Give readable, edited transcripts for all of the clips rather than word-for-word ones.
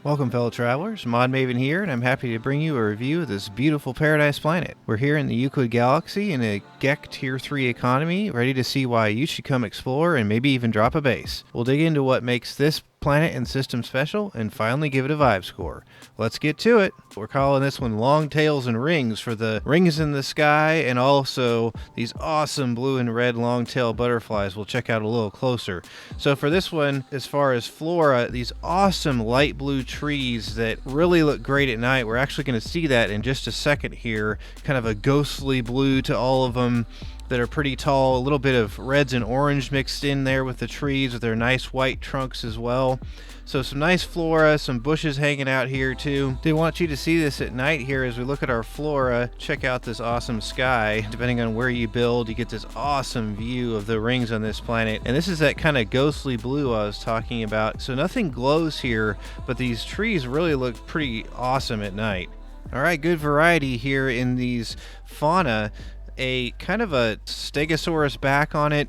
Welcome, fellow travelers. Mod Maven here, and I'm happy to bring you a review of this beautiful paradise planet. We're here in the Euclid galaxy in a GEC Tier 3 economy, ready to see why you should come explore and maybe even drop a base. We'll dig into what makes this planet and system special, and finally give it a vibe score. Let's get to it. We're calling this one Long Tails and Rings for the rings in the sky, and also these awesome blue and red long-tail butterflies we'll check out a little closer. So for this one, as far as Flora, these awesome light blue trees that really look great at night. We're actually going to see that in just a second here. Kind of a ghostly blue to all of them that are pretty tall, a little bit of reds and orange mixed in there with the trees with their nice white trunks as well. So some nice flora, some bushes hanging out here too. They want you to see this at night here as we look at our flora. Check out this awesome sky. Depending on where you build, you get this awesome view of the rings on this planet. And this is that kind of ghostly blue I was talking about. So nothing glows here, but these trees really look pretty awesome at night. All right, good variety here in these fauna. A kind of a stegosaurus back on it.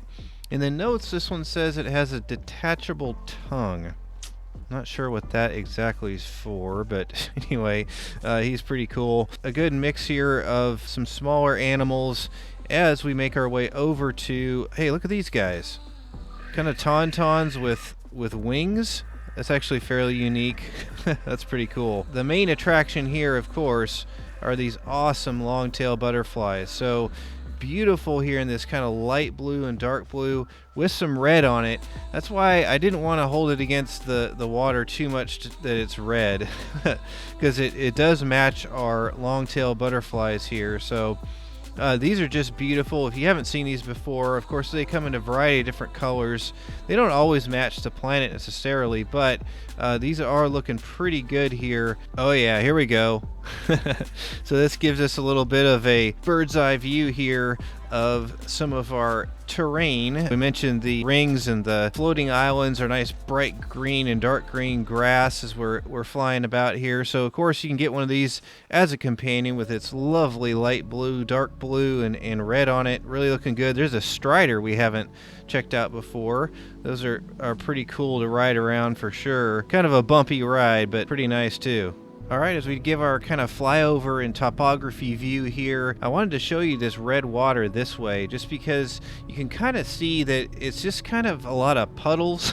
In the notes, this one says it has a detachable tongue. Not sure what that exactly is for, but anyway, he's pretty cool. A good mix here of some smaller animals as we make our way over to, hey, look at these guys. Kind of tauntauns with wings. That's actually fairly unique. That's pretty cool. The main attraction here, of course, are these awesome long-tail butterflies. So beautiful here in this kind of light blue and dark blue with some red on it. That's why I didn't want to hold it against the water too much that it's red, because it does match our long-tail butterflies here. So these are just beautiful. If you haven't seen these before, of course they come in a variety of different colors. They don't always match the planet necessarily, but these are looking pretty good here. Oh yeah, here we go. So this gives us a little bit of a bird's eye view here of some of our terrain. We mentioned the rings and the floating islands are nice bright green and dark green grass as we're flying about here. So of course you can get one of these as a companion with its lovely light blue, dark blue, and red on it. Really looking good. There's a strider we haven't checked out before. Those are pretty cool to ride around for sure. Kind of a bumpy ride, but pretty nice too. Alright, as we give our kind of flyover and topography view here, I wanted to show you this red water this way, just because you can kind of see that it's just kind of a lot of puddles,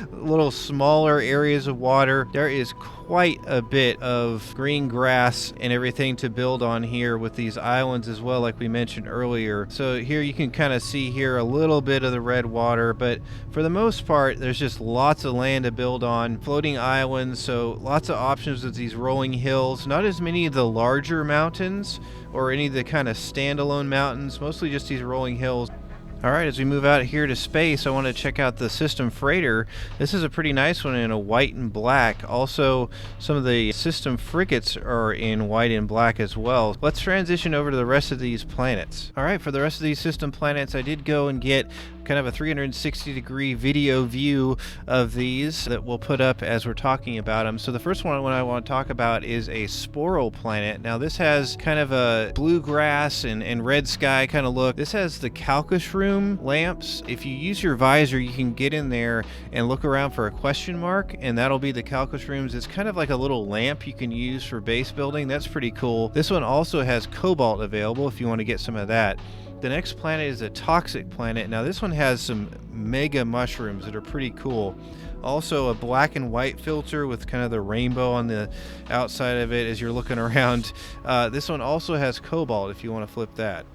little smaller areas of water. There is quite a bit of green grass and everything to build on here with these islands as well, like we mentioned earlier. So here you can kind of see here a little bit of the red water, but for the most part, there's just lots of land to build on. Floating islands, so lots of options with these rolling hills. Not as many of the larger mountains or any of the kind of standalone mountains, mostly just these rolling hills. Alright, as we move out here to space, I want to check out the system freighter. This is a pretty nice one in a white and black. Also, some of the system frigates are in white and black as well. Let's transition over to the rest of these planets. Alright, for the rest of these system planets, I did go and get kind of a 360-degree video view of these that we'll put up as we're talking about them. So the first one I want to talk about is a sporal planet. Now this has kind of a blue grass and red sky kind of look. This has the Calcus room lamps. If you use your visor, you can get in there and look around for a question mark, and that'll be the Calcus rooms. It's kind of like a little lamp you can use for base building. That's pretty cool. This one also has cobalt available if you want to get some of that. The next planet is a toxic planet. Now this one has some mega mushrooms that are pretty cool. Also a black and white filter with kind of the rainbow on the outside of it as you're looking around. This one also has cobalt if you want to flip that.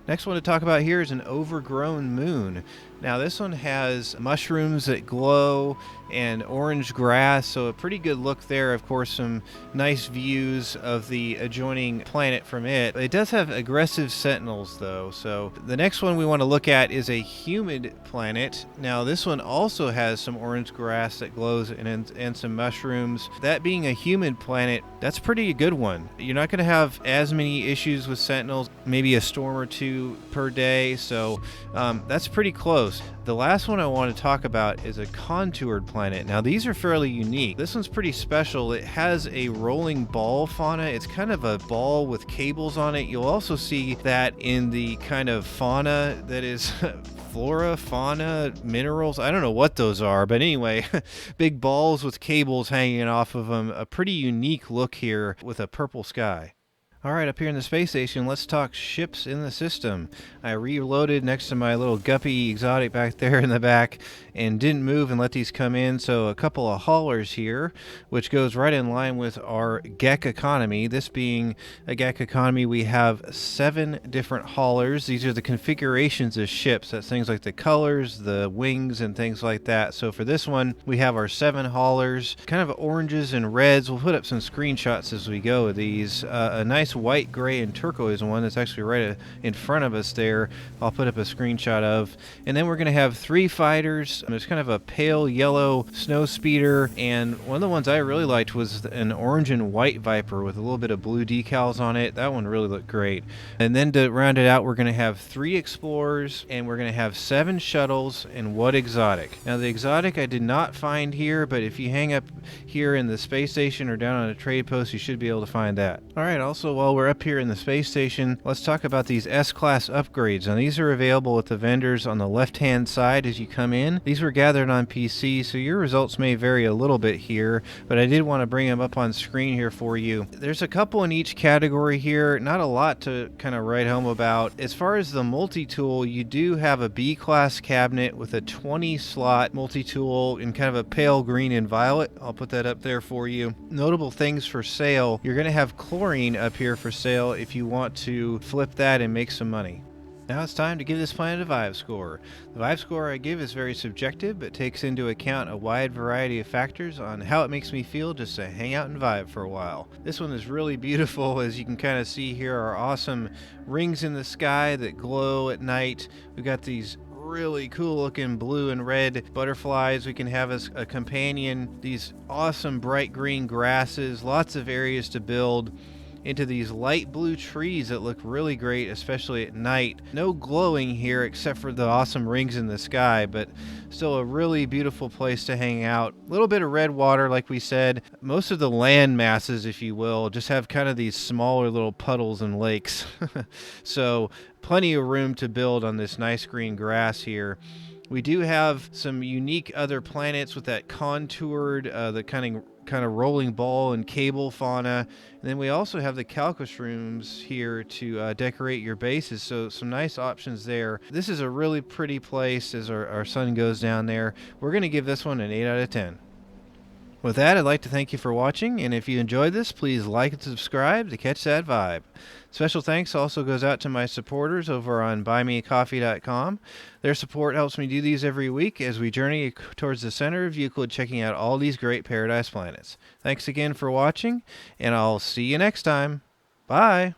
Next one to talk about here is an overgrown moon. Now this one has mushrooms that glow and orange grass, so a pretty good look there. Of course, some nice views of the adjoining planet from it. It does have aggressive sentinels though, so the next one we want to look at is a humid planet. Now this one also has some orange grass that glows and some mushrooms. That being a humid planet, that's pretty good one. You're not going to have as many issues with sentinels, maybe a storm or two per day, so that's pretty close. The last one I want to talk about is a contoured planet. Now these are fairly unique. This one's pretty special. It has a rolling ball fauna. It's kind of a ball with cables on it. You'll also see that in the kind of fauna that is Flora, fauna, minerals. I don't know what those are, but anyway, big balls with cables hanging off of them. A pretty unique look here with a purple sky. All right, up here in the space station, let's talk ships in the system. I reloaded next to my little guppy exotic back there in the back and didn't move and let these come in. So a couple of haulers here, which goes right in line with our GEC economy. This being a GEC economy, we have 7 different haulers. These are the configurations of ships. That's things like the colors, the wings, and things like that. So for this one, we have our 7 haulers, kind of oranges and reds. We'll put up some screenshots as we go of these. A nice white, gray, and turquoise one that's actually right in front of us there. I'll put up a screenshot of. And then we're going to have 3 fighters. There's kind of a pale yellow snow speeder, and one of the ones I really liked was an orange and white Viper with a little bit of blue decals on it. That one really looked great. And then to round it out, we're going to have 3 explorers, and we're going to have 7 shuttles and 1 exotic. Now the exotic I did not find here, but if you hang up here in the space station or down on a trade post, you should be able to find that. All right, also while we're up here in the space station, let's talk about these S-Class upgrades. Now these are available at the vendors on the left-hand side as you come in. These were gathered on PC, so your results may vary a little bit here, but I did want to bring them up on screen here for you. There's a couple in each category here, not a lot to kind of write home about. As far as the multi-tool, you do have a B-Class cabinet with a 20-slot multi-tool in kind of a pale green and violet. I'll put that up there for you. Notable things for sale, you're going to have chlorine up here for sale if you want to flip that and make some money. Now it's time to give this planet a vibe score. The vibe score I give is very subjective, but takes into account a wide variety of factors on how it makes me feel just to hang out and vibe for a while. This one is really beautiful. As you can kind of see here, our awesome rings in the sky that glow at night. We've got these really cool looking blue and red butterflies. We can have as a companion these awesome bright green grasses, lots of areas to build, into these light blue trees that look really great, especially at night. No glowing here except for the awesome rings in the sky, but still a really beautiful place to hang out. A little bit of red water, like we said. Most of the land masses, if you will, just have kind of these smaller little puddles and lakes. So plenty of room to build on this nice green grass here. We do have some unique other planets with that contoured, the kind of rolling ball and cable fauna. And then we also have the calculus rooms here to decorate your bases, so some nice options there. This is a really pretty place as our sun goes down there. We're going to give this one an 8 out of 10. With that, I'd like to thank you for watching, and if you enjoyed this, please like and subscribe to catch that vibe. Special thanks also goes out to my supporters over on buymeacoffee.com. Their support helps me do these every week as we journey towards the center of Euclid, checking out all these great paradise planets. Thanks again for watching, and I'll see you next time. Bye!